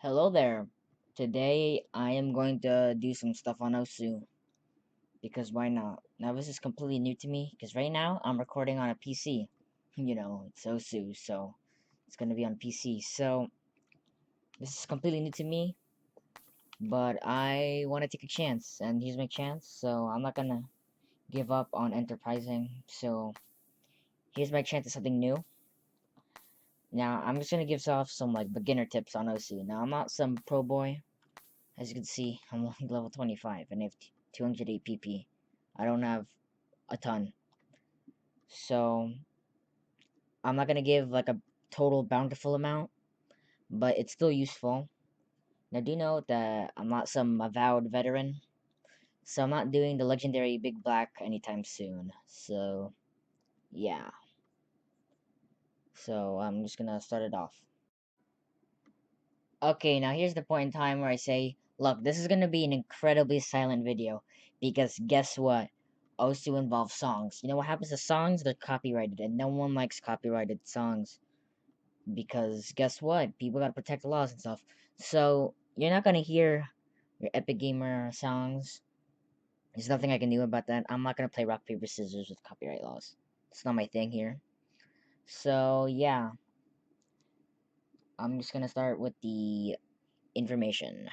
Hello there. Today I am going to do some stuff on Osu because why not? Now this is completely new to me because right now I'm recording on a PC. It's Osu, so it's gonna be on PC. So this is completely new to me, but I want to take a chance, and here's my chance. So I'm not gonna give up on enterprising. So here's my chance at something new. Now I'm just gonna give off some like beginner tips on Osu. Now I'm not some pro boy. As you can see, I'm only level 25 and I have 208 PP. I don't have a ton. So, I'm not gonna give like a total bountiful amount, but it's still useful. Now, do note that I'm not some avowed veteran, so I'm not doing the legendary Big Black anytime soon. So, yeah. So, I'm just gonna start it off. Okay, now here's the point in time where I say, look, this is gonna be an incredibly silent video because guess what? Also involves songs. You know what happens to songs? They're copyrighted, and no one likes copyrighted songs because guess what? People gotta protect the laws and stuff. So you're not gonna hear your Epic Gamer songs. There's nothing I can do about that. I'm not gonna play rock paper scissors with copyright laws. It's not my thing here. So yeah, I'm just gonna start with the information.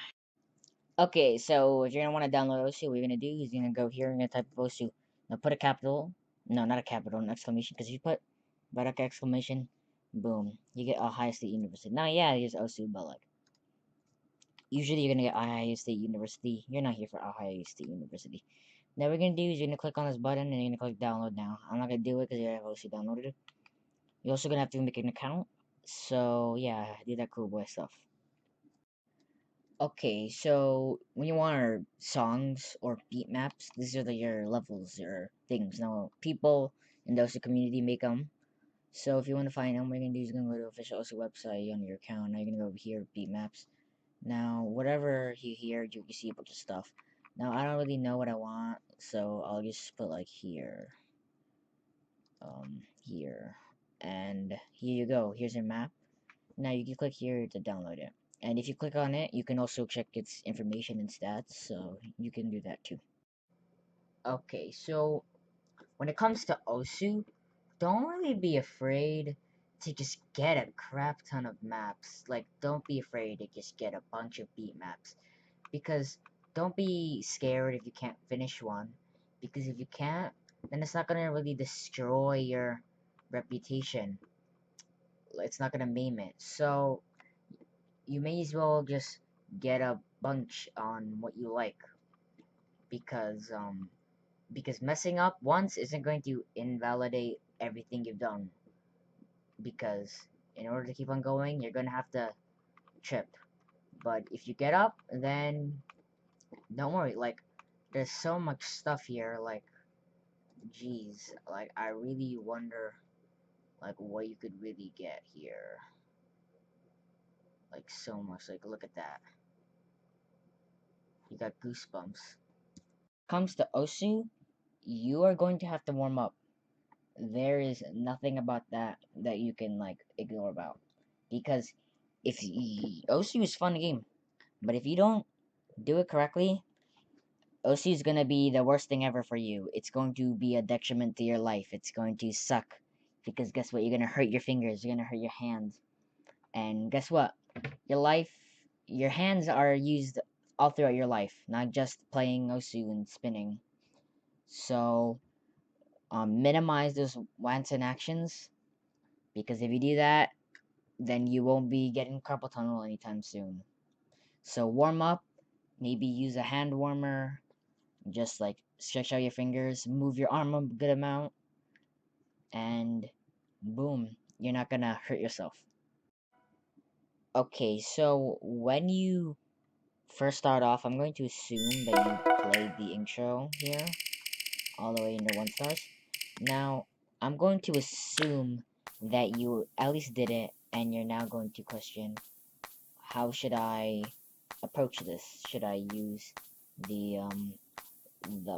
Okay, so if you're gonna want to download OSU, what you're gonna do is you're gonna go here and you're gonna type of OSU. Now put a capital, no, not a capital, an exclamation, because if you put Barak exclamation, boom, you get Ohio State University. Now, yeah, here's OSU, but like, usually you're gonna get Ohio State University. You're not here for Ohio State University. Now, what we're gonna do is you're gonna click on this button and you're gonna click download now. I'm not gonna do it because you have OSU downloaded. You're also gonna have to make an account. So, yeah, do that cool boy stuff. Okay, so when you want songs or beat maps, these are your levels or things. Now, people in the OSU community make them. So if you want to find them, what you're gonna do is you're gonna go to the official OSU website on your account. Now you're gonna go over here, beat maps. Now, whatever you hear, you can see a bunch of stuff. Now, I don't really know what I want, so I'll just put like here, here, and here you go. Here's your map. Now you can click here to download it. And if you click on it, you can also check its information and stats, so you can do that too. Okay, so when it comes to OSU, don't really be afraid to just get a crap ton of maps. Like, don't be afraid to just get a bunch of beat maps. Because don't be scared if you can't finish one. Because if you can't, then it's not gonna really destroy your reputation. It's not gonna maim it. So you may as well just get a bunch on what you like because messing up once isn't going to invalidate everything you've done because in order to keep on going you're gonna have to trip, but if you get up then don't worry, like there's so much stuff here, like geez, like I really wonder like what you could really get here, like so much, like look at that, you got goosebumps. Comes to Osu, you are going to have to warm up. There is nothing about that you can like ignore about because if OSU is fun game, but if you don't do it correctly, OSU is gonna be the worst thing ever for you. It's going to be a detriment to your life. It's going to suck because guess what? You're gonna hurt your fingers. You're gonna hurt your hands, and guess what? Your life, your hands are used all throughout your life, not just playing OSU and spinning. So minimize those wanton actions because if you do that, then you won't be getting carpal tunnel anytime soon. So warm up, maybe use a hand warmer, just like stretch out your fingers, move your arm a good amount, and boom, you're not gonna hurt yourself. Okay, so when you first start off, I'm going to assume that you played the intro here, all the way into 1 stars. Now, I'm going to assume that you at least did it, and you're now going to question, how should I approach this? Should I use the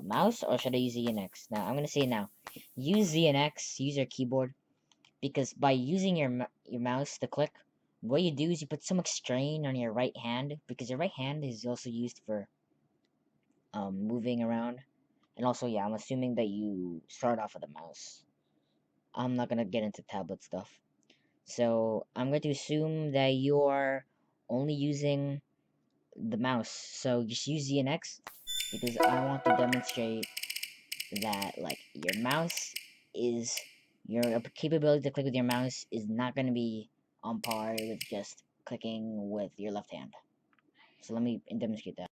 mouse or should I use Z and X? Now I'm gonna say now, use Z and X, use your keyboard because by using your mouse to click what you do is you put so much strain on your right hand, because your right hand is also used for moving around. And also, yeah, I'm assuming that you start off with a mouse. I'm not gonna get into tablet stuff. So I'm going to assume that you're only using the mouse. So just use Z and X, because I want to demonstrate that like your mouse is your capability to click with your mouse is not going to be on par with just clicking with your left hand. So let me demonstrate that.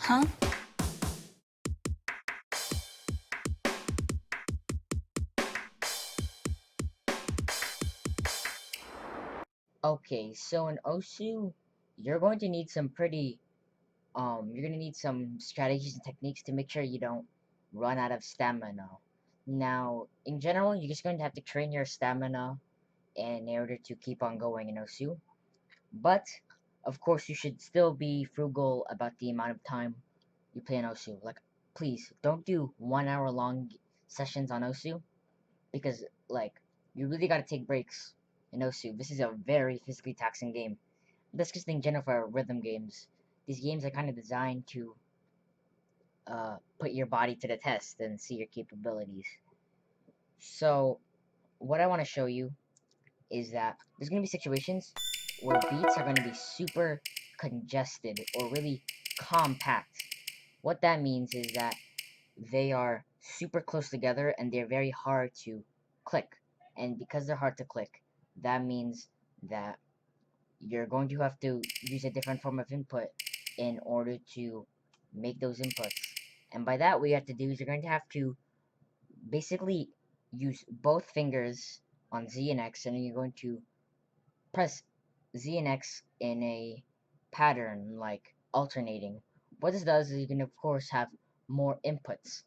Huh? Okay, so in Osu, you're going to need some pretty you're gonna need some strategies and techniques to make sure you don't run out of stamina. Now, in general, you're just going to have to train your stamina in order to keep on going in Osu. But, of course, you should still be frugal about the amount of time you play in Osu. Like, please, don't do 1 hour long sessions on Osu, because, like, you really gotta take breaks in Osu. This is a very physically taxing game. That's just in general for rhythm games. These games are kind of designed to put your body to the test and see your capabilities. So, what I want to show you is that there's going to be situations where beats are going to be super congested or really compact. What that means is that they are super close together and they're very hard to click. And because they're hard to click, that means that you're going to have to use a different form of input in order to make those inputs. And by that, what you have to do is you're going to have to basically use both fingers on Z and X, and then you're going to press Z and X in a pattern, like alternating. What this does is you can, of course, have more inputs,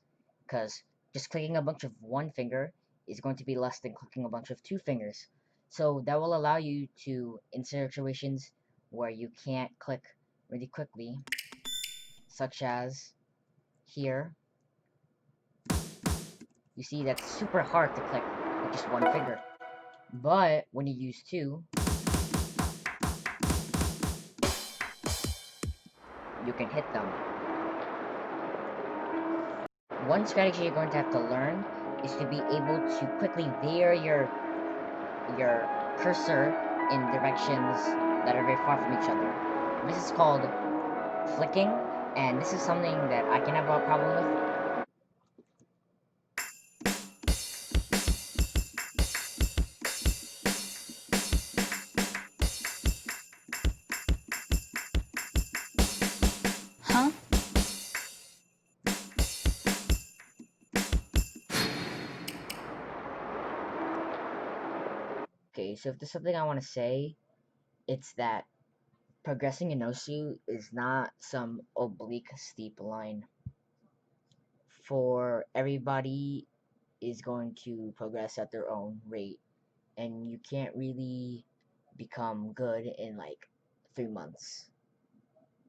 because just clicking a bunch of one finger is going to be less than clicking a bunch of two fingers. So that will allow you to, in situations where you can't click really quickly, such as here, you see that's super hard to click with just one finger. But when you use two, you can hit them. One strategy you're going to have to learn is to be able to quickly veer your cursor in directions that are very far from each other. This is called flicking, and this is something that I can have a problem with. Huh? Okay, so if there's something I want to say, it's that progressing in Osu is not some oblique steep line. For everybody is going to progress at their own rate, and you can't really become good in like 3 months.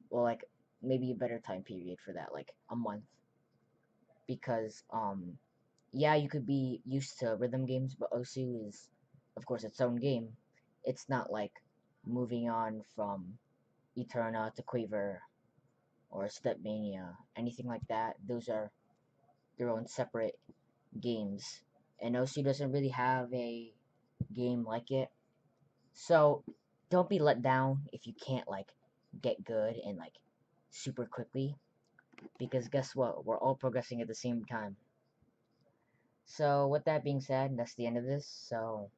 Well, like maybe a better time period for that, like a month, because yeah, you could be used to rhythm games, but Osu is, of course, its own game. It's not like moving on from Eterna to Quaver or Stepmania, anything like that. Those are their own separate games, and Osu doesn't really have a game like it. So don't be let down if you can't like get good and like super quickly, because guess what? We're all progressing at the same time. So with that being said, that's the end of this. So